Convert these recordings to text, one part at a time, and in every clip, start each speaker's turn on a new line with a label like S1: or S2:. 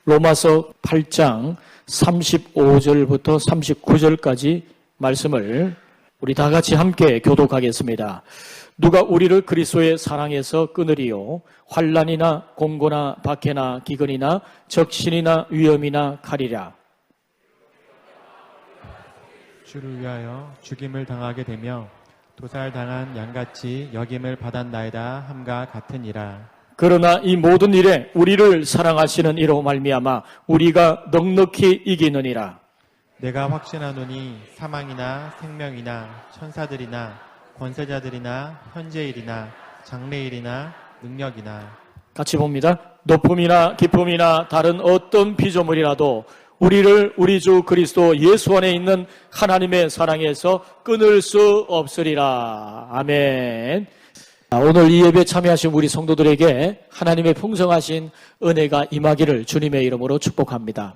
S1: 로마서 8장 35절부터 39절까지 말씀을 우리 다 같이 함께 교독하겠습니다. 누가 우리를 그리스도의 사랑에서 끊으리요? 환난이나 공고나 박해나 기근이나 적신이나 위험이나 칼이라.
S2: 주를 위하여 죽임을 당하게 되며 도살당한 양같이 여김을 받았나이다 함과 같으니라. 그러나
S1: 이 모든 일에 우리를 사랑하시는 이로 말미암아 우리가 넉넉히 이기느니라.
S2: 내가 확신하노니 사망이나 생명이나 천사들이나 권세자들이나 현재일이나 장래일이나 능력이나.
S1: 같이 봅니다. 높음이나 깊음이나 다른 어떤 피조물이라도 우리를 우리 주 그리스도 예수 안에 있는 하나님의 사랑에서 끊을 수 없으리라. 아멘. 오늘 이 예배에 참여하신 우리 성도들에게 하나님의 풍성하신 은혜가 임하기를 주님의 이름으로 축복합니다.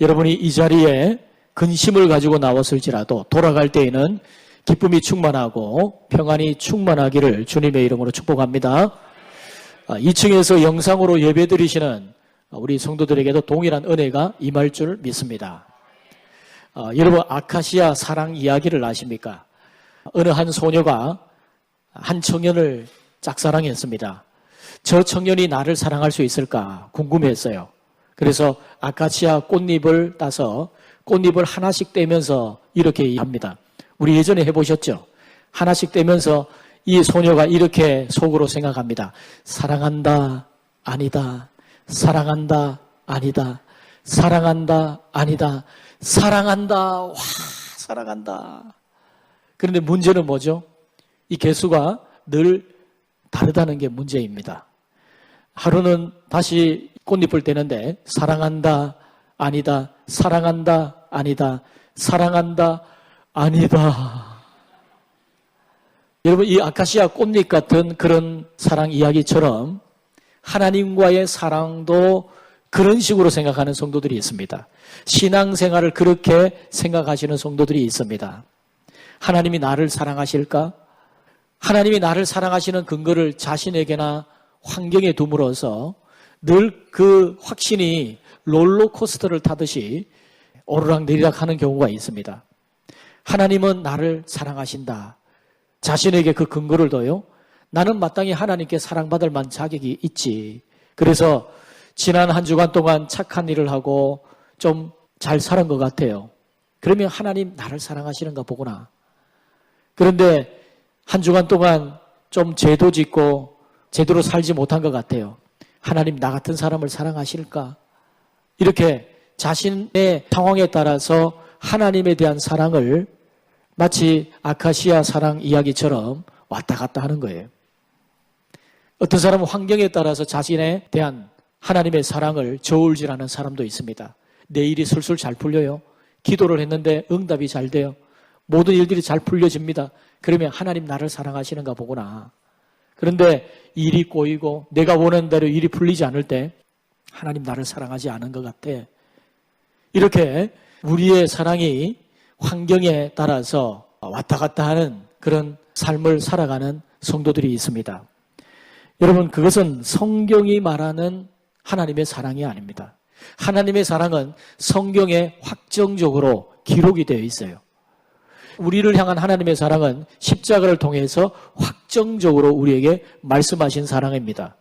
S1: 여러분이 이 자리에 근심을 가지고 나왔을지라도 돌아갈 때에는 기쁨이 충만하고 평안이 충만하기를 주님의 이름으로 축복합니다. 2층에서 영상으로 예배드리시는 우리 성도들에게도 동일한 은혜가 임할 줄 믿습니다. 여러분 아카시아 사랑 이야기를 아십니까? 어느 한 소녀가 한 청년을 짝사랑했습니다. 저 청년이 나를 사랑할 수 있을까 궁금했어요. 그래서 아카시아 꽃잎을 따서 꽃잎을 하나씩 떼면서 이렇게 합니다. 우리 예전에 해보셨죠? 하나씩 떼면서 이 소녀가 이렇게 속으로 생각합니다. 사랑한다, 아니다. 사랑한다, 아니다. 사랑한다, 아니다. 사랑한다, 와, 사랑한다. 그런데 문제는 뭐죠? 이 개수가 늘 다르다는 게 문제입니다. 하루는 다시 꽃잎을 떼는데 사랑한다, 아니다. 사랑한다, 아니다. 사랑한다, 아니다. 여러분 이 아카시아 꽃잎 같은 그런 사랑 이야기처럼 하나님과의 사랑도 그런 식으로 생각하는 성도들이 있습니다. 신앙생활을 그렇게 생각하시는 성도들이 있습니다. 하나님이 나를 사랑하실까? 하나님이 나를 사랑하시는 근거를 자신에게나 환경에 둠으로써 늘 그 확신이 롤러코스터를 타듯이 오르락내리락 하는 경우가 있습니다. 하나님은 나를 사랑하신다. 자신에게 그 근거를 둬요. 나는 마땅히 하나님께 사랑받을 만한 자격이 있지. 그래서 지난 한 주간 동안 착한 일을 하고 좀 잘 살은 것 같아요. 그러면 하나님 나를 사랑하시는가 보구나. 그런데 한 주간 동안 좀 죄도 짓고 제대로 살지 못한 것 같아요. 하나님 나 같은 사람을 사랑하실까? 이렇게 자신의 상황에 따라서 하나님에 대한 사랑을 마치 아카시아 사랑 이야기처럼 왔다 갔다 하는 거예요. 어떤 사람은 환경에 따라서 자신에 대한 하나님의 사랑을 저울질하는 사람도 있습니다. 내 일이 술술 잘 풀려요. 기도를 했는데 응답이 잘 돼요. 모든 일들이 잘 풀려집니다. 그러면 하나님 나를 사랑하시는가 보구나. 그런데 일이 꼬이고 내가 원하는 대로 일이 풀리지 않을 때 하나님 나를 사랑하지 않은 것 같아. 이렇게 우리의 사랑이 환경에 따라서 왔다 갔다 하는 그런 삶을 살아가는 성도들이 있습니다. 여러분 그것은 성경이 말하는 하나님의 사랑이 아닙니다. 하나님의 사랑은 성경에 확정적으로 기록이 되어 있어요. 우리를 향한 하나님의 사랑은 십자가를 통해서 확정적으로 우리에게 말씀하신 사랑입니다.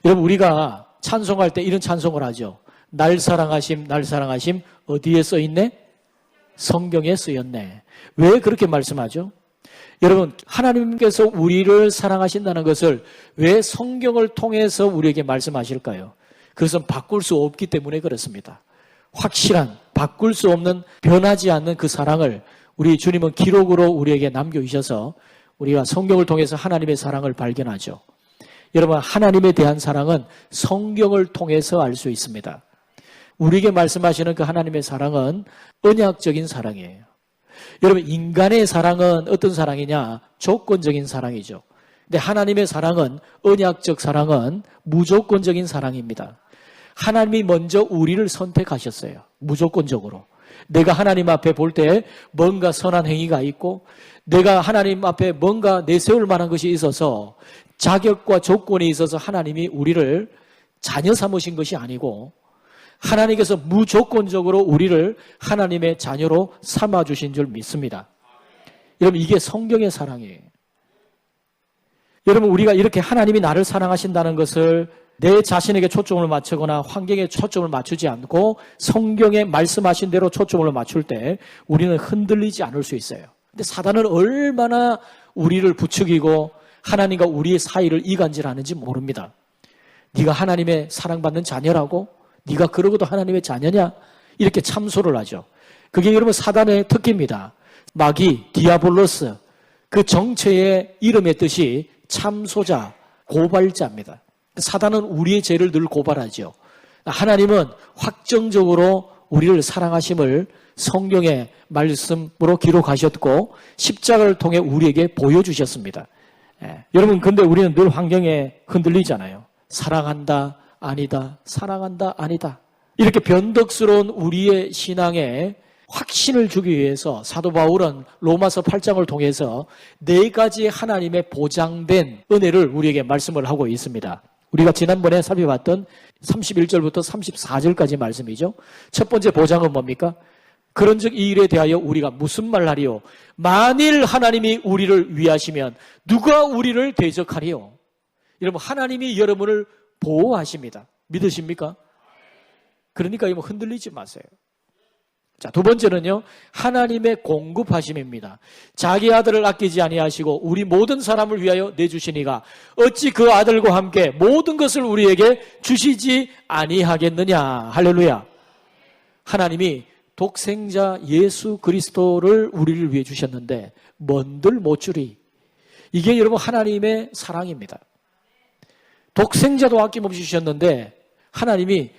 S1: 여러분 우리가 찬송할 때 이런 찬송을 하죠. 날 사랑하심 날 사랑하심 어디에 써있네? 성경에 쓰였네. 왜 그렇게 말씀하죠? 여러분 하나님께서 우리를 사랑하신다는 것을 왜 성경을 통해서 우리에게 말씀하실까요? 그것은 바꿀 수 없기 때문에 그렇습니다. 확실한 바꿀 수 없는 변하지 않는 그 사랑을 우리 주님은 기록으로 우리에게 남겨주셔서 우리가 성경을 통해서 하나님의 사랑을 발견하죠. 여러분 하나님에 대한 사랑은 성경을 통해서 알 수 있습니다. 우리에게 말씀하시는 그 하나님의 사랑은 언약적인 사랑이에요. 여러분 인간의 사랑은 어떤 사랑이냐? 조건적인 사랑이죠. 근데 하나님의 사랑은 언약적 사랑은 무조건적인 사랑입니다. 하나님이 먼저 우리를 선택하셨어요. 무조건적으로. 내가 하나님 앞에 볼 때 뭔가 선한 행위가 있고 내가 하나님 앞에 뭔가 내세울 만한 것이 있어서 자격과 조건이 있어서 하나님이 우리를 자녀 삼으신 것이 아니고 하나님께서 무조건적으로 우리를 하나님의 자녀로 삼아주신 줄 믿습니다. 여러분, 이게 성경의 사랑이에요. 여러분, 우리가 이렇게 하나님이 나를 사랑하신다는 것을 내 자신에게 초점을 맞추거나 환경에 초점을 맞추지 않고 성경에 말씀하신 대로 초점을 맞출 때 우리는 흔들리지 않을 수 있어요. 근데 사단은 얼마나 우리를 부추기고 하나님과 우리의 사이를 이간질하는지 모릅니다. 네가 하나님의 사랑받는 자녀라고? 네가 그러고도 하나님의 자녀냐? 이렇게 참소를 하죠. 그게 여러분 사단의 특기입니다. 마귀, 디아볼로스, 그 정체의 이름의 뜻이 참소자, 고발자입니다. 사단은 우리의 죄를 늘 고발하죠. 하나님은 확정적으로 우리를 사랑하심을 성경의 말씀으로 기록하셨고 십자가를 통해 우리에게 보여주셨습니다. 여러분, 근데 우리는 늘 환경에 흔들리잖아요. 사랑한다, 아니다, 사랑한다, 아니다. 이렇게 변덕스러운 우리의 신앙에 확신을 주기 위해서 사도 바울은 로마서 8장을 통해서 4가지 하나님의 보장된 은혜를 우리에게 말씀을 하고 있습니다. 우리가 지난번에 살펴봤던 31절부터 34절까지 말씀이죠. 첫 번째 보장은 뭡니까? 그런즉 이 일에 대하여 우리가 무슨 말하리요? 만일 하나님이 우리를 위하시면 누가 우리를 대적하리요? 여러분, 하나님이 여러분을 보호하십니다. 믿으십니까? 그러니까 흔들리지 마세요. 자, 두 번째는요, 하나님의 공급하심입니다. 자기 아들을 아끼지 아니하시고 우리 모든 사람을 위하여 내주시니가 어찌 그 아들과 함께 모든 것을 우리에게 주시지 아니하겠느냐. 할렐루야. 하나님이 독생자 예수 그리스도를 우리를 위해 주셨는데 뭔들 못 주리. 이게 여러분 하나님의 사랑입니다. 독생자도 아낌없이 주셨는데 하나님이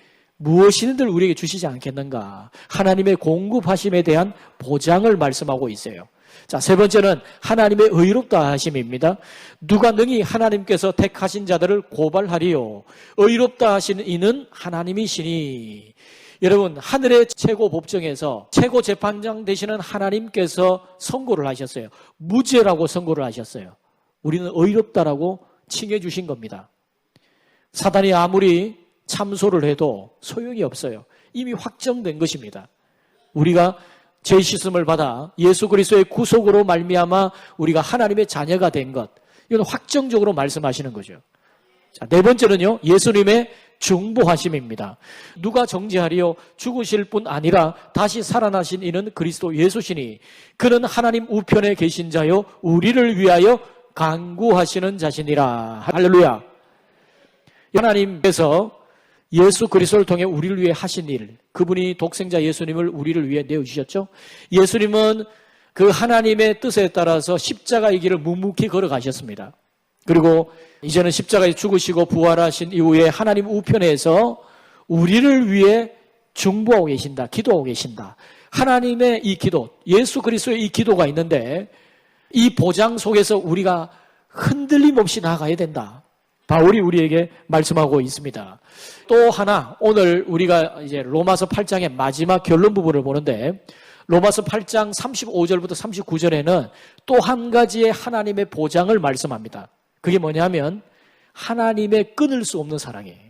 S1: 무엇이든들 우리에게 주시지 않겠는가. 하나님의 공급하심에 대한 보장을 말씀하고 있어요. 자, 세 번째는 하나님의 의롭다 하심입니다. 누가 능히 하나님께서 택하신 자들을 고발하리요. 의롭다 하신 이는 하나님이시니. 여러분, 하늘의 최고 법정에서 최고 재판장 되시는 하나님께서 선고를 하셨어요. 무죄라고 선고를 하셨어요. 우리는 의롭다라고 칭해 주신 겁니다. 사단이 아무리 참소를 해도 소용이 없어요. 이미 확정된 것입니다. 우리가 죄 씻음을 받아 예수 그리스도의 구속으로 말미암아 우리가 하나님의 자녀가 된 것, 이건 확정적으로 말씀하시는 거죠. 자, 네 번째는요, 예수님의 중보하심입니다. 누가 정죄하리요? 죽으실 뿐 아니라 다시 살아나신 이는 그리스도 예수시니 그는 하나님 우편에 계신 자요 우리를 위하여 간구하시는 자시니라. 할렐루야. 하나님께서 예수 그리스도를 통해 우리를 위해 하신 일, 그분이 독생자 예수님을 우리를 위해 내어주셨죠. 예수님은 그 하나님의 뜻에 따라서 십자가의 길을 묵묵히 걸어가셨습니다. 그리고 이제는 십자가에 죽으시고 부활하신 이후에 하나님 우편에서 우리를 위해 중보하고 계신다, 기도하고 계신다. 하나님의 이 기도, 예수 그리스도의 이 기도가 있는데 이 보장 속에서 우리가 흔들림 없이 나아가야 된다. 바울이 우리에게 말씀하고 있습니다. 또 하나, 오늘 우리가 이제 로마서 8장의 마지막 결론 부분을 보는데 로마서 8장 35절부터 39절에는 또 한 가지의 하나님의 보장을 말씀합니다. 그게 뭐냐면 하나님의 끊을 수 없는 사랑이에요.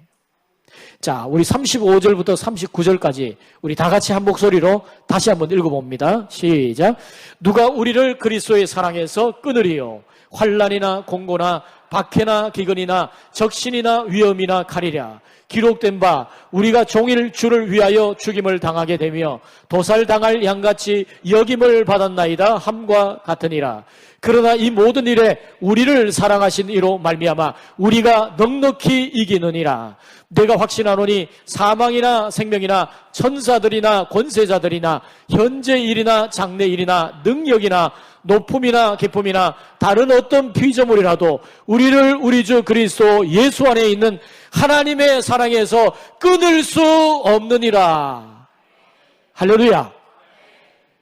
S1: 자, 우리 35절부터 39절까지 우리 다 같이 한 목소리로 다시 한번 읽어봅니다. 시작. 누가 우리를 그리스도의 사랑에서 끊으리요? 환난이나 공고나 박해나 기근이나 적신이나 위험이나 칼이랴. 기록된 바 우리가 종일 주를 위하여 죽임을 당하게 되며 도살당할 양같이 여김을 받았나이다 함과 같으니라. 그러나 이 모든 일에 우리를 사랑하신 이로 말미암아 우리가 넉넉히 이기느니라. 내가 확신하노니 사망이나 생명이나 천사들이나 권세자들이나 현재 일이나 장래 일이나 능력이나 높음이나 기쁨이나 다른 어떤 피조물이라도 우리를 우리 주 그리스도 예수 안에 있는 하나님의 사랑에서 끊을 수 없느니라. 할렐루야.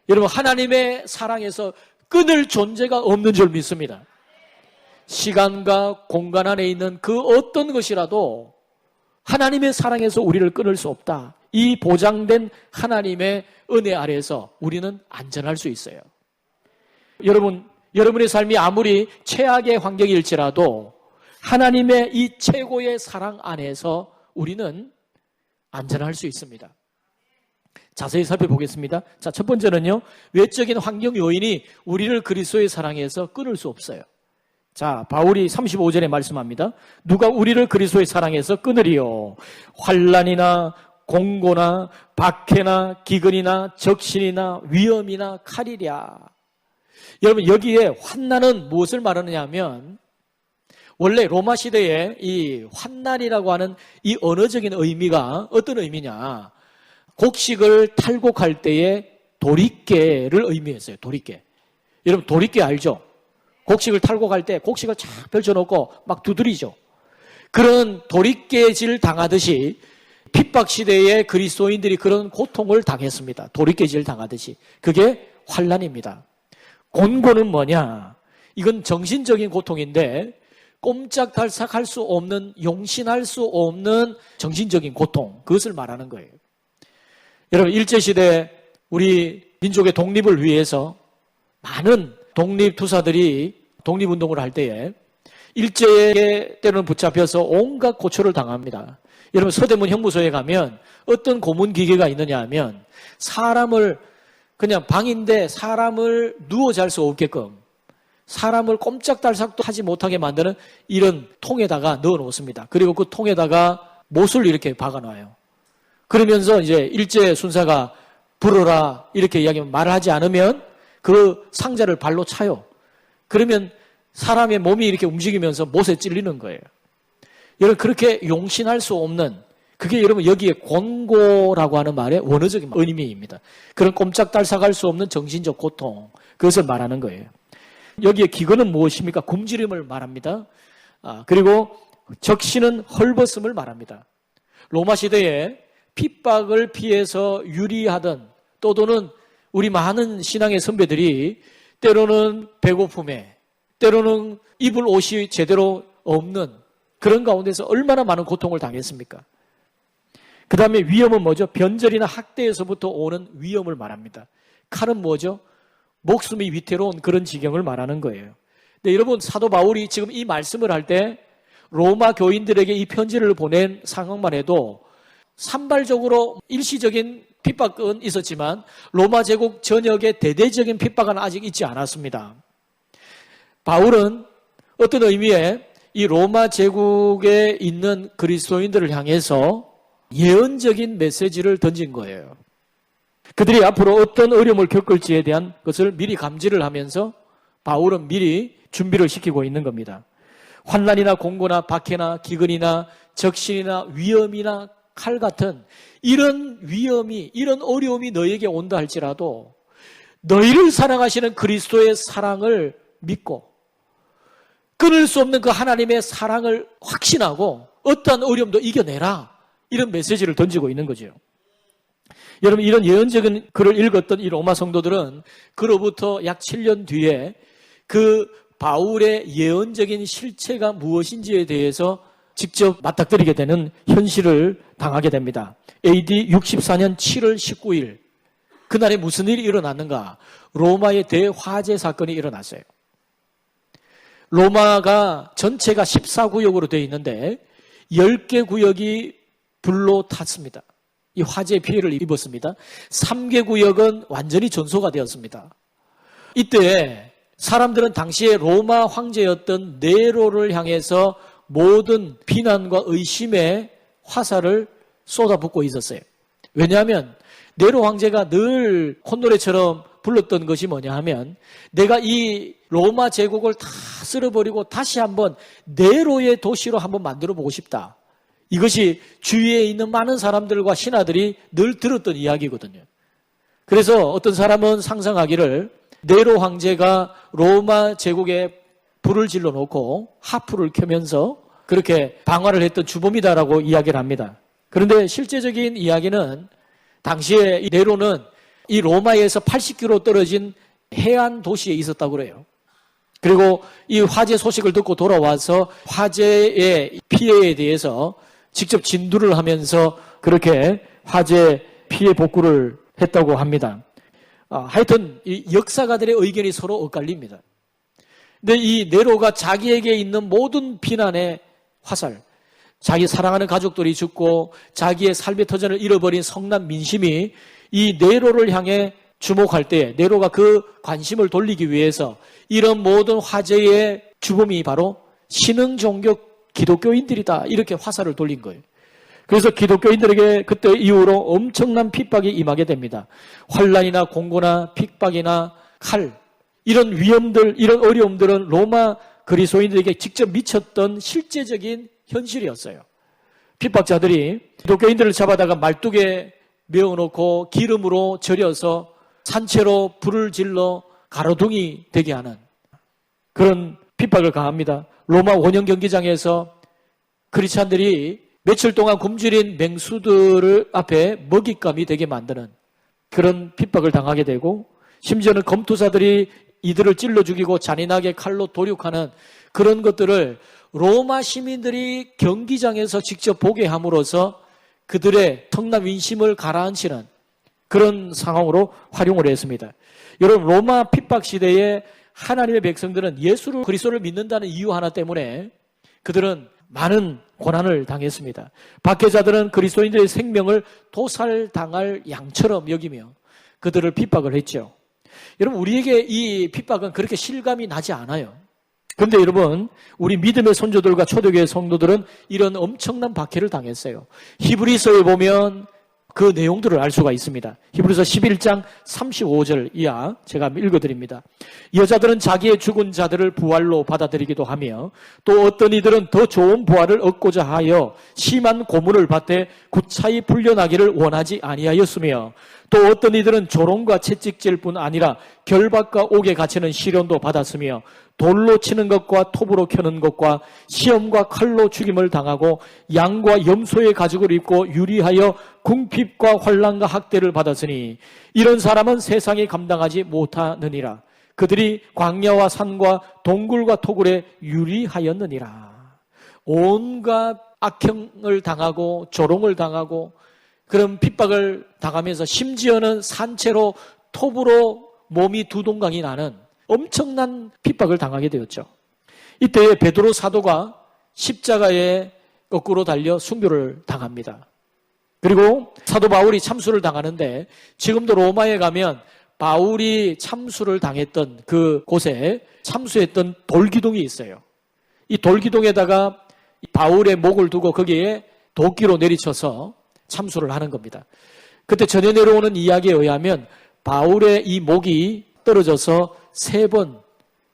S1: 여러분, 하나님의 사랑에서 끊을 존재가 없는 줄 믿습니다. 시간과 공간 안에 있는 그 어떤 것이라도 하나님의 사랑에서 우리를 끊을 수 없다. 이 보장된 하나님의 은혜 아래에서 우리는 안전할 수 있어요. 여러분의 삶이 아무리 최악의 환경일지라도 하나님의 이 최고의 사랑 안에서 우리는 안전할 수 있습니다. 자세히 살펴보겠습니다. 자, 첫 번째는요, 외적인 환경 요인이 우리를 그리스도의 사랑에서 끊을 수 없어요. 자, 바울이 35절에 말씀합니다. 누가 우리를 그리스도의 사랑에서 끊으리요? 환난이나 공고나 박해나 기근이나 적신이나 위험이나 칼이랴. 여러분, 여기에 환난은 무엇을 말하느냐 하면, 원래 로마 시대에 이 환난이라고 하는 이 언어적인 의미가 어떤 의미냐? 곡식을 탈곡할 때에 도리깨를 의미했어요. 도리깨. 여러분, 도리깨 알죠? 곡식을 탈곡할 때 곡식을 쫙 펼쳐놓고 막 두드리죠. 그런 도리깨질 당하듯이 핍박 시대에 그리스도인들이 그런 고통을 당했습니다. 도리깨질 당하듯이. 그게 환난입니다. 곤고는 뭐냐? 이건 정신적인 고통인데 꼼짝달싹할 수 없는, 용신할 수 없는 정신적인 고통, 그것을 말하는 거예요. 여러분, 일제시대 우리 민족의 독립을 위해서 많은 독립투사들이 독립운동을 할 때에 일제에 때로는 붙잡혀서 온갖 고초를 당합니다. 여러분, 서대문 형무소에 가면 어떤 고문 기계가 있느냐 하면 사람을, 그냥 방인데 사람을 누워 잘 수 없게끔 사람을 꼼짝달싹도 하지 못하게 만드는 이런 통에다가 넣어 놓습니다. 그리고 그 통에다가 못을 이렇게 박아놔요. 그러면서 이제 일제 순사가 불어라 이렇게 이야기하면 말을 하지 않으면 그 상자를 발로 차요. 그러면 사람의 몸이 이렇게 움직이면서 못에 찔리는 거예요. 여러분, 그렇게 용신할 수 없는, 그게 여러분 여기에 곤고라고 하는 말의 원어적인 의미입니다. 그런 꼼짝달싹할 수 없는 정신적 고통, 그것을 말하는 거예요. 여기에 기근은 무엇입니까? 굶주림을 말합니다. 그리고 적신은 헐벗음을 말합니다. 로마 시대에 핍박을 피해서 유리하던, 또는 우리 많은 신앙의 선배들이 때로는 배고픔에, 때로는 입을 옷이 제대로 없는 그런 가운데서 얼마나 많은 고통을 당했습니까? 그 다음에 위험은 뭐죠? 변절이나 학대에서부터 오는 위험을 말합니다. 칼은 뭐죠? 목숨이 위태로운 그런 지경을 말하는 거예요. 근데 여러분, 사도 바울이 지금 이 말씀을 할 때 로마 교인들에게 이 편지를 보낸 상황만 해도 산발적으로 일시적인 핍박은 있었지만 로마 제국 전역의 대대적인 핍박은 아직 있지 않았습니다. 바울은 어떤 의미에 이 로마 제국에 있는 그리스도인들을 향해서 예언적인 메시지를 던진 거예요. 그들이 앞으로 어떤 어려움을 겪을지에 대한 것을 미리 감지를 하면서 바울은 미리 준비를 시키고 있는 겁니다. 환난이나 공고나 박해나 기근이나 적신이나 위험이나 칼 같은 이런 위험이, 이런 어려움이 너에게 온다 할지라도 너희를 사랑하시는 그리스도의 사랑을 믿고 끊을 수 없는 그 하나님의 사랑을 확신하고 어떠한 어려움도 이겨내라, 이런 메시지를 던지고 있는 거죠. 여러분, 이런 예언적인 글을 읽었던 이 로마 성도들은 그로부터 약 7년 뒤에 그 바울의 예언적인 실체가 무엇인지에 대해서 직접 맞닥뜨리게 되는 현실을 당하게 됩니다. AD 64년 7월 19일, 그날에 무슨 일이 일어났는가? 로마의 대화재 사건이 일어났어요. 로마가 전체가 14구역으로 되어 있는데 10개 구역이 불로 탔습니다. 이 화재 피해를 입었습니다. 3개 구역은 완전히 전소가 되었습니다. 이때 사람들은 당시에 로마 황제였던 네로를 향해서 모든 비난과 의심의 화살을 쏟아붓고 있었어요. 왜냐하면 네로 황제가 늘 콧노래처럼 불렀던 것이 뭐냐 하면, 내가 이 로마 제국을 다 쓸어버리고 다시 한번 네로의 도시로 한번 만들어 보고 싶다. 이것이 주위에 있는 많은 사람들과 신하들이 늘 들었던 이야기거든요. 그래서 어떤 사람은 상상하기를 네로 황제가 로마 제국에 불을 질러 놓고 하프를 켜면서 그렇게 방화를 했던 주범이다라고 이야기를 합니다. 그런데 실제적인 이야기는 당시에 이 네로는 이 로마에서 80km 떨어진 해안 도시에 있었다고 그래요. 그리고 이 화재 소식을 듣고 돌아와서 화재의 피해에 대해서 직접 진두를 하면서 그렇게 화재 피해 복구를 했다고 합니다. 하여튼 이 역사가들의 의견이 서로 엇갈립니다. 근데 이 네로가 자기에게 있는 모든 비난의 화살, 자기 사랑하는 가족들이 죽고 자기의 삶의 터전을 잃어버린 성난 민심이 이 네로를 향해 주목할 때 네로가 그 관심을 돌리기 위해서 이런 모든 화제의 주범이 바로 신흥 종교 기독교인들이다. 이렇게 화살을 돌린 거예요. 그래서 기독교인들에게 그때 이후로 엄청난 핍박이 임하게 됩니다. 환란이나 공고나 핍박이나 칼, 이런 위험들, 이런 어려움들은 로마 그리스도인들에게 직접 미쳤던 실제적인 현실이었어요. 핍박자들이 기독교인들을 잡아다가 말뚝에 메어놓고 기름으로 절여서 산채로 불을 질러 가로등이 되게 하는 그런 핍박을 가합니다. 로마 원형 경기장에서 크리스찬들이 며칠 동안 굶주린 맹수들을 앞에 먹잇감이 되게 만드는 그런 핍박을 당하게 되고, 심지어는 검투사들이 이들을 찔러 죽이고 잔인하게 칼로 도륙하는 그런 것들을 로마 시민들이 경기장에서 직접 보게 함으로써 그들의 성난 민심을 가라앉히는 그런 상황으로 활용을 했습니다. 여러분, 로마 핍박 시대에 하나님의 백성들은 예수를 그리스도를 믿는다는 이유 하나 때문에 그들은 많은 고난을 당했습니다. 박해자들은 그리스도인들의 생명을 도살당할 양처럼 여기며 그들을 핍박을 했죠. 여러분, 우리에게 이 핍박은 그렇게 실감이 나지 않아요. 그런데 여러분, 우리 믿음의 선조들과 초대교회 성도들은 이런 엄청난 박해를 당했어요. 히브리서에 보면 그 내용들을 알 수가 있습니다. 히브리서 11장 35절 이하 제가 읽어드립니다. 여자들은 자기의 죽은 자들을 부활로 받아들이기도 하며 또 어떤 이들은 더 좋은 부활을 얻고자 하여 심한 고문을 받되 구차히 풀려나기를 원하지 아니하였으며 또 어떤 이들은 조롱과 채찍질뿐 아니라 결박과 옥에 갇히는 시련도 받았으며 돌로 치는 것과 톱으로 켜는 것과 시험과 칼로 죽임을 당하고 양과 염소의 가죽을 입고 유리하여 궁핍과 환난과 학대를 받았으니 이런 사람은 세상에 감당하지 못하느니라. 그들이 광야와 산과 동굴과 토굴에 유리하였느니라. 온갖 악행을 당하고 조롱을 당하고 그런 핍박을 당하면서 심지어는 산채로 톱으로 몸이 두 동강이 나는 엄청난 핍박을 당하게 되었죠. 이때 베드로 사도가 십자가에 거꾸로 달려 순교를 당합니다. 그리고 사도 바울이 참수를 당하는데 지금도 로마에 가면 바울이 참수를 당했던 그 곳에 참수했던 돌기둥이 있어요. 이 돌기둥에다가 바울의 목을 두고 거기에 도끼로 내리쳐서 참수를 하는 겁니다. 그때 전해 내려오는 이야기에 의하면 바울의 이 목이 떨어져서 3번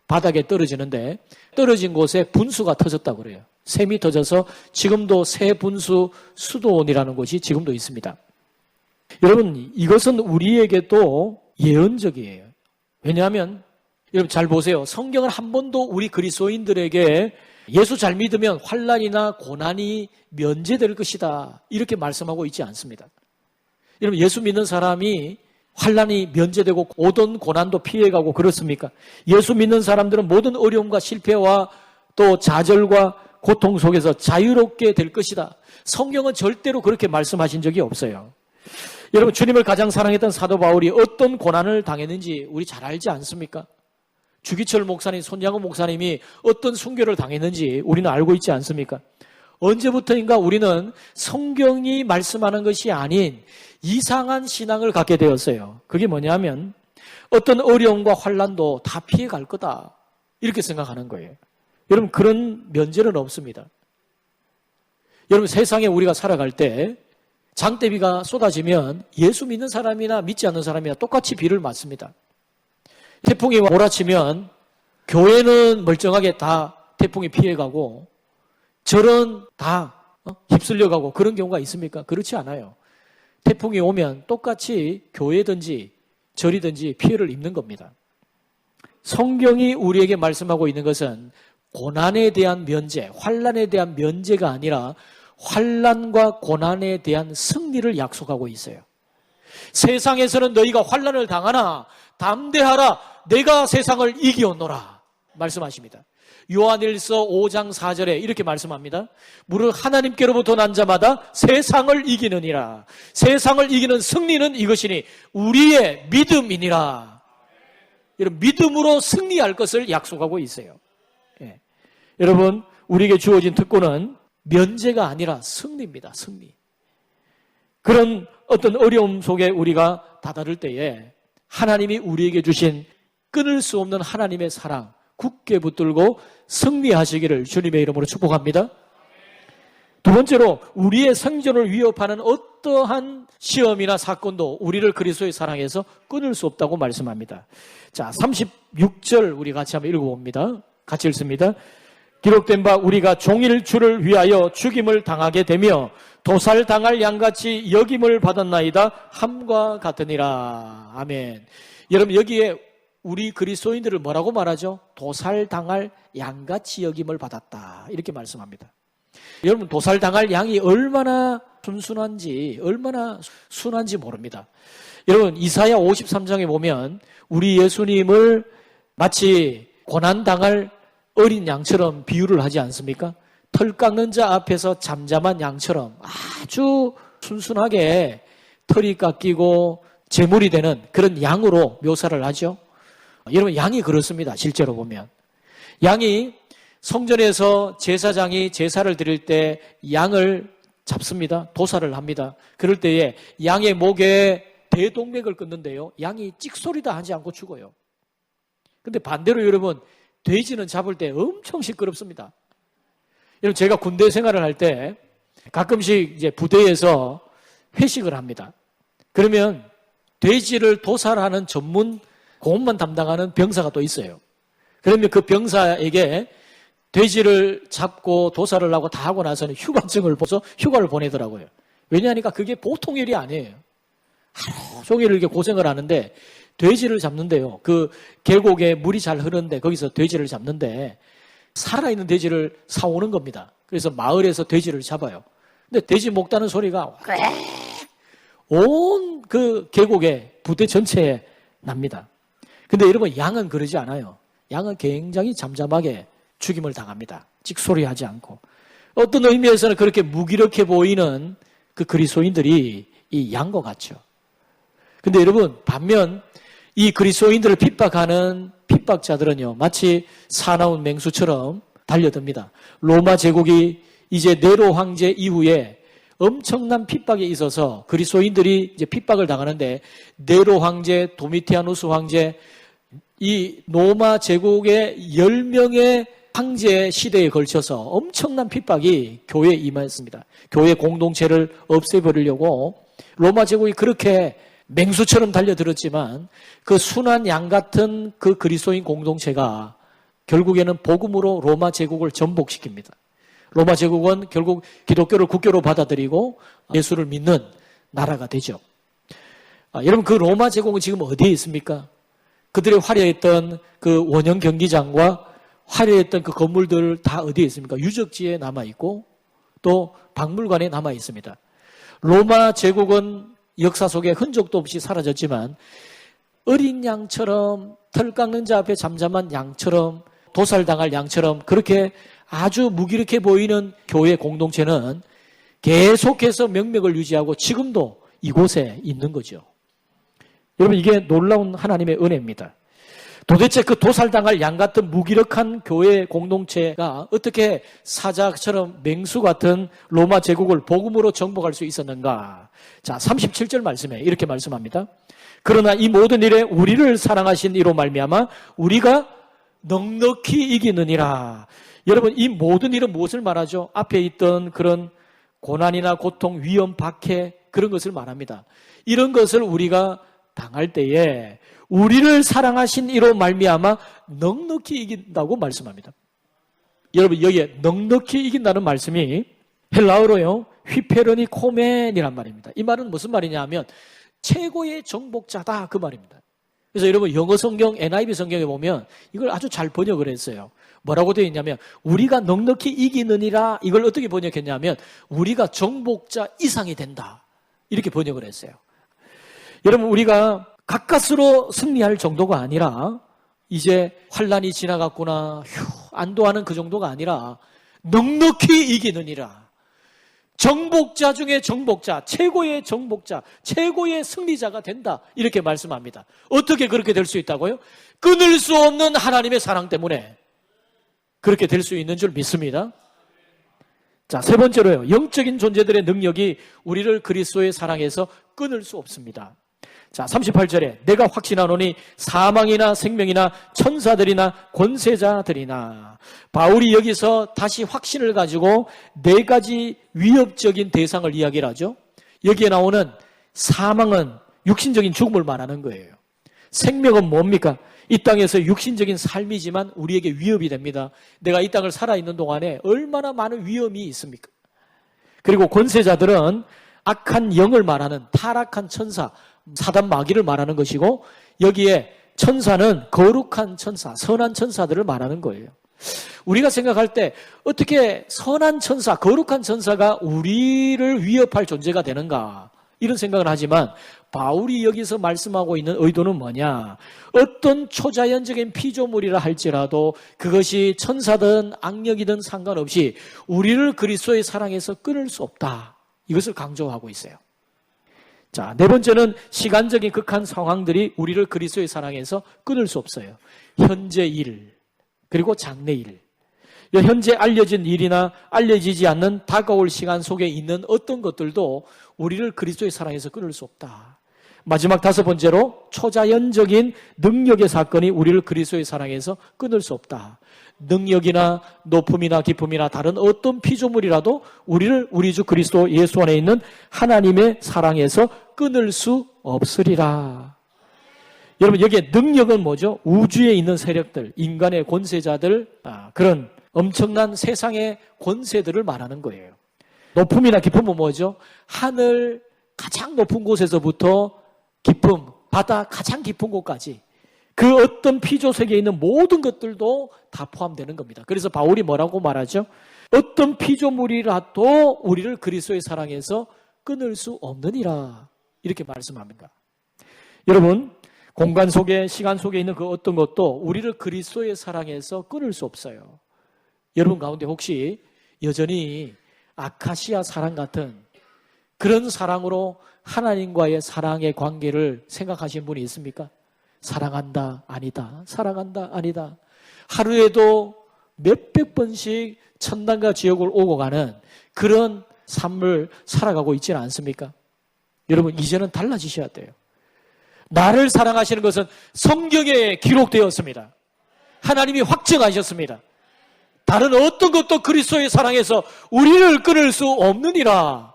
S1: 바닥에 떨어지는데 떨어진 곳에 분수가 터졌다고 그래요. 샘이 터져서 지금도 새분수 수도원이라는 곳이 지금도 있습니다. 여러분, 이것은 우리에게도 예언적이에요. 왜냐하면 여러분 잘 보세요. 성경은 한 번도 우리 그리스도인들에게 예수 잘 믿으면 환난이나 고난이 면제될 것이다 이렇게 말씀하고 있지 않습니다. 여러분, 예수 믿는 사람이 환난이 면제되고 오던 고난도 피해가고 그렇습니까? 예수 믿는 사람들은 모든 어려움과 실패와 또 좌절과 고통 속에서 자유롭게 될 것이다. 성경은 절대로 그렇게 말씀하신 적이 없어요. 여러분, 주님을 가장 사랑했던 사도 바울이 어떤 고난을 당했는지 우리 잘 알지 않습니까? 주기철 목사님, 손양호 목사님이 어떤 순교를 당했는지 우리는 알고 있지 않습니까? 언제부터인가 우리는 성경이 말씀하는 것이 아닌 이상한 신앙을 갖게 되었어요. 그게 뭐냐면 어떤 어려움과 환난도 다 피해갈 거다 이렇게 생각하는 거예요. 여러분, 그런 면제는 없습니다. 여러분, 세상에 우리가 살아갈 때 장대비가 쏟아지면 예수 믿는 사람이나 믿지 않는 사람이나 똑같이 비를 맞습니다. 태풍이 몰아치면 교회는 멀쩡하게 다 태풍이 피해가고 절은 다 휩쓸려가고 그런 경우가 있습니까? 그렇지 않아요. 태풍이 오면 똑같이 교회든지 절이든지 피해를 입는 겁니다. 성경이 우리에게 말씀하고 있는 것은 고난에 대한 면제, 환난에 대한 면제가 아니라 환난과 고난에 대한 승리를 약속하고 있어요. 세상에서는 너희가 환난을 당하나 담대하라, 내가 세상을 이기었노라 말씀하십니다. 요한일서 5장 4절에 이렇게 말씀합니다. 무릇 하나님께로부터 난 자마다 세상을 이기느니라. 세상을 이기는 승리는 이것이니 우리의 믿음이니라. 이런 믿음으로 승리할 것을 약속하고 있어요. 예. 여러분, 우리에게 주어진 특권은 면제가 아니라 승리입니다. 승리. 그런 어떤 어려움 속에 우리가 다다를 때에 하나님이 우리에게 주신 끊을 수 없는 하나님의 사랑 굳게 붙들고 승리하시기를 주님의 이름으로 축복합니다. 두 번째로 우리의 생존을 위협하는 어떠한 시험이나 사건도 우리를 그리스도의 사랑에서 끊을 수 없다고 말씀합니다. 자, 36절 우리 같이 한번 읽어봅니다. 같이 읽습니다. 기록된 바 우리가 종일 주를 위하여 죽임을 당하게 되며 도살당할 양같이 여김을 받았나이다 함과 같으니라. 아멘. 여러분 여기에 우리 그리스도인들을 뭐라고 말하죠? 도살당할 양같이 여김을 받았다 이렇게 말씀합니다. 여러분 도살당할 양이 얼마나 순순한지 얼마나 순한지 모릅니다. 여러분 이사야 53장에 보면 우리 예수님을 마치 고난당할 어린 양처럼 비유를 하지 않습니까? 털 깎는 자 앞에서 잠잠한 양처럼 아주 순순하게 털이 깎이고 제물이 되는 그런 양으로 묘사를 하죠. 여러분 양이 그렇습니다. 실제로 보면 양이 성전에서 제사장이 제사를 드릴 때 양을 잡습니다. 도살을 합니다. 그럴 때에 양의 목에 대동맥을 끊는데요. 양이 찍소리도 하지 않고 죽어요. 근데 반대로 여러분 돼지는 잡을 때 엄청 시끄럽습니다. 여러분 제가 군대 생활을 할 때 가끔씩 이제 부대에서 회식을 합니다. 그러면 돼지를 도살하는 전문 공업만 담당하는 병사가 또 있어요. 그러면 그 병사에게 돼지를 잡고 도살을 하고 다 하고 나서는 휴가증을 써서 휴가를 보내더라고요. 왜냐하니까 그게 보통 일이 아니에요. 하루 종일 이렇게 고생을 하는데 돼지를 잡는데요. 그 계곡에 물이 잘 흐르는데 거기서 돼지를 잡는데 살아있는 돼지를 사오는 겁니다. 그래서 마을에서 돼지를 잡아요. 근데 돼지 먹다는 소리가 온 그 계곡에 부대 전체에 납니다. 근데 여러분 양은 그러지 않아요. 양은 굉장히 잠잠하게 죽임을 당합니다. 찍소리하지 않고. 어떤 의미에서는 그렇게 무기력해 보이는 그 그리스도인들이 이 양과 같죠. 근데 여러분 반면 이 그리스도인들을 핍박하는 핍박자들은요 마치 사나운 맹수처럼 달려듭니다. 로마 제국이 이제 네로 황제 이후에 엄청난 핍박에 있어서 그리스도인들이 이제 핍박을 당하는데 네로 황제, 도미티아누스 황제, 이 로마 제국의 10명의 황제 시대에 걸쳐서 엄청난 핍박이 교회에 임하였습니다. 교회 공동체를 없애버리려고 로마 제국이 그렇게 맹수처럼 달려들었지만 그 순한 양 같은 그 그리스도인 공동체가 결국에는 복음으로 로마 제국을 전복시킵니다. 로마 제국은 결국 기독교를 국교로 받아들이고 예수를 믿는 나라가 되죠. 여러분 그 로마 제국은 지금 어디에 있습니까? 그들의 화려했던 그 원형 경기장과 화려했던 그 건물들 다 어디에 있습니까? 유적지에 남아있고 또 박물관에 남아있습니다. 로마 제국은 역사 속에 흔적도 없이 사라졌지만 어린 양처럼 털 깎는 자 앞에 잠잠한 양처럼 도살당할 양처럼 그렇게 아주 무기력해 보이는 교회 공동체는 계속해서 명맥을 유지하고 지금도 이곳에 있는 거죠. 여러분 이게 놀라운 하나님의 은혜입니다. 도대체 그 도살당할 양 같은 무기력한 교회 공동체가 어떻게 사자처럼 맹수 같은 로마 제국을 복음으로 정복할 수 있었는가? 자, 37절 말씀에 이렇게 말씀합니다. 그러나 이 모든 일에 우리를 사랑하신 이로 말미암아 우리가 넉넉히 이기느니라. 여러분 이 모든 일은 무엇을 말하죠? 앞에 있던 그런 고난이나 고통, 위험, 박해 그런 것을 말합니다. 이런 것을 우리가 당할 때에 우리를 사랑하신 이로 말미암아 넉넉히 이긴다고 말씀합니다. 여러분 여기에 넉넉히 이긴다는 말씀이 헬라어로요 휘페르니 코멘이란 말입니다. 이 말은 무슨 말이냐 하면 최고의 정복자다 그 말입니다. 그래서 여러분 영어 성경 NIV 성경에 보면 이걸 아주 잘 번역을 했어요. 뭐라고 되어 있냐면 우리가 넉넉히 이기느니라 이걸 어떻게 번역했냐면 우리가 정복자 이상이 된다 이렇게 번역을 했어요. 여러분 우리가 가까스로 승리할 정도가 아니라 이제 환난이 지나갔구나 안도하는 그 정도가 아니라 넉넉히 이기느니라. 정복자 중에 정복자, 최고의 정복자, 최고의 승리자가 된다 이렇게 말씀합니다. 어떻게 그렇게 될 수 있다고요? 끊을 수 없는 하나님의 사랑 때문에 그렇게 될 수 있는 줄 믿습니다. 자, 세 번째로요. 영적인 존재들의 능력이 우리를 그리스도의 사랑에서 끊을 수 없습니다. 자, 38절에 내가 확신하노니 사망이나 생명이나 천사들이나 권세자들이나, 바울이 여기서 다시 확신을 가지고 네 가지 위협적인 대상을 이야기를 하죠. 여기에 나오는 사망은 육신적인 죽음을 말하는 거예요. 생명은 뭡니까? 이 땅에서 육신적인 삶이지만 우리에게 위협이 됩니다. 내가 이 땅을 살아있는 동안에 얼마나 많은 위험이 있습니까? 그리고 권세자들은 악한 영을 말하는 타락한 천사, 사단 마귀를 말하는 것이고, 여기에 천사는 거룩한 천사, 선한 천사들을 말하는 거예요. 우리가 생각할 때 어떻게 선한 천사, 거룩한 천사가 우리를 위협할 존재가 되는가, 이런 생각을 하지만 바울이 여기서 말씀하고 있는 의도는 뭐냐? 어떤 초자연적인 피조물이라 할지라도 그것이 천사든 악령이든 상관없이 우리를 그리스도의 사랑에서 끊을 수 없다, 이것을 강조하고 있어요. 자, 네 번째는 시간적인 극한 상황들이 우리를 그리스도의 사랑에서 끊을 수 없어요. 현재 일, 그리고 장래 일. 현재 알려진 일이나 알려지지 않는 다가올 시간 속에 있는 어떤 것들도 우리를 그리스도의 사랑에서 끊을 수 없다. 마지막 다섯 번째로 초자연적인 능력의 사건이 우리를 그리스도의 사랑에서 끊을 수 없다. 능력이나 높음이나 기쁨이나 다른 어떤 피조물이라도 우리를 우리 주 그리스도 예수 안에 있는 하나님의 사랑에서 끊을 수 없으리라. 여러분, 여기에 능력은 뭐죠? 우주에 있는 세력들, 인간의 권세자들, 그런 엄청난 세상의 권세들을 말하는 거예요. 높음이나 기쁨은 뭐죠? 하늘 가장 높은 곳에서부터 깊음, 바다 가장 깊은 곳까지 그 어떤 피조 세계에 있는 모든 것들도 다 포함되는 겁니다. 그래서 바울이 뭐라고 말하죠? 어떤 피조물이라도 우리를 그리스도의 사랑에서 끊을 수 없느니라, 이렇게 말씀합니다. 여러분, 공간 속에, 시간 속에 있는 그 어떤 것도 우리를 그리스도의 사랑에서 끊을 수 없어요. 여러분 가운데 혹시 여전히 아카시아 사랑 같은 그런 사랑으로 하나님과의 사랑의 관계를 생각하시는 분이 있습니까? 사랑한다, 아니다. 사랑한다, 아니다. 하루에도 몇백 번씩 천당과 지옥을 오고 가는 그런 삶을 살아가고 있지는 않습니까? 여러분, 이제는 달라지셔야 돼요. 나를 사랑하시는 것은 성경에 기록되었습니다. 하나님이 확증하셨습니다. 다른 어떤 것도 그리스도의 사랑에서 우리를 끊을 수 없느니라.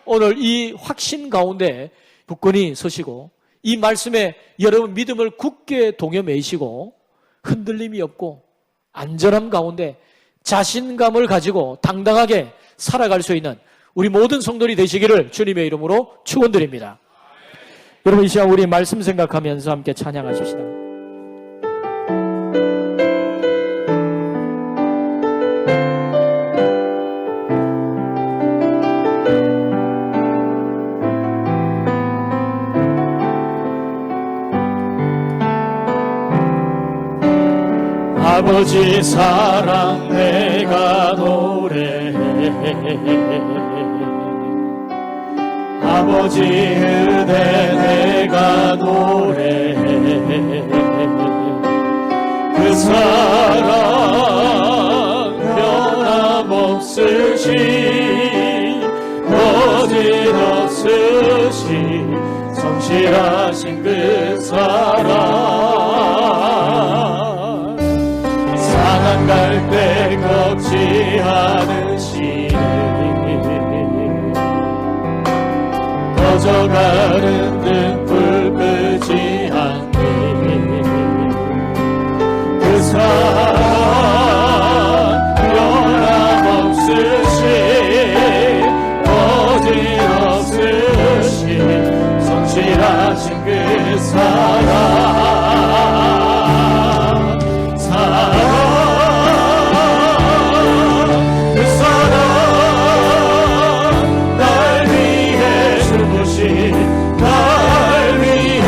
S1: 오늘 이 확신 가운데 굳건히 서시고 이 말씀에 여러분 믿음을 굳게 동여매시고 흔들림이 없고 안전함 가운데 자신감을 가지고 당당하게 살아갈 수 있는 우리 모든 성도들이 되시기를 주님의 이름으로 축원드립니다. 여러분, 이 시간 우리 말씀 생각하면서 함께 찬양하십시다. 아버지 사랑 내가 노래해, 아버지 은혜 내가 노래해, 그 사랑 변함없으시 거짓없으시 성실하신 그 사랑 상한 갈대 꺾지 않으시네 꺼져가는 등불 끄지 않네 그 사랑 변함없으시 거짓없으시 성실하신 그 사랑 그 사랑 날 위해 죽으신 날 위해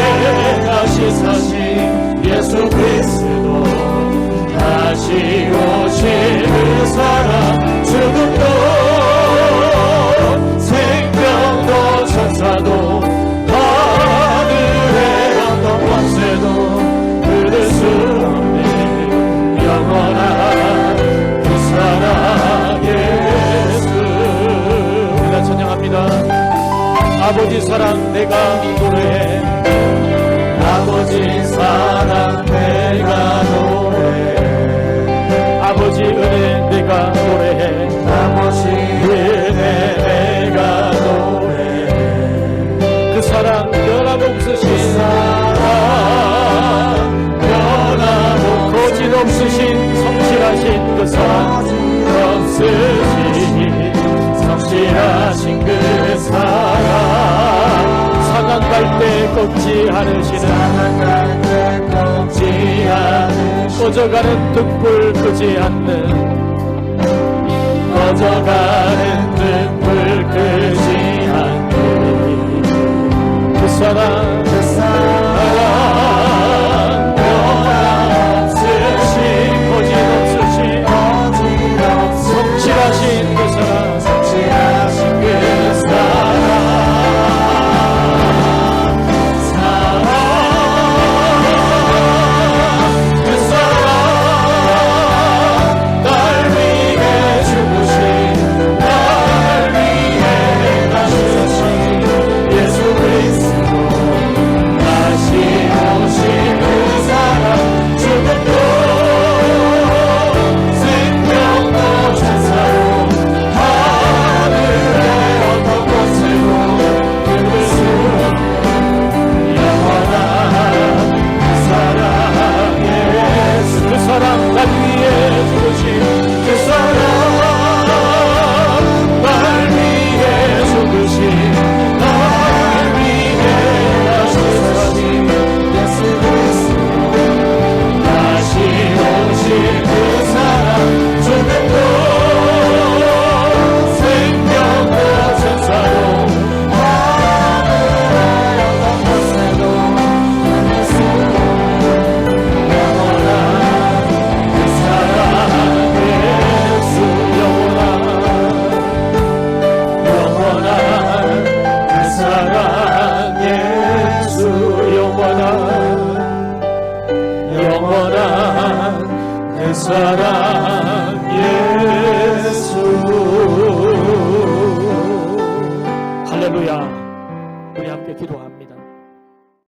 S1: 다시 사신 예수 그리스도 다시 오실 그 사랑 죽음도 생명도 천사도 하늘의 어떤 권세 사랑 내가 노래해
S3: 아버지 사랑 내가 노래해
S1: 아버지 은혜 내가 노래해
S3: 아버지 은혜 내가 노래해
S1: 그 사랑 변함없으신
S3: 사랑 변함없으신
S1: 거짓없으신 성실하신 그 사랑 성실하신 그 사랑 상한 갈 때 꺾지 않으시는 꺼져가는 등불 끄지 않는
S3: 꺼져가는 등불 끄지 않는
S1: 그 사랑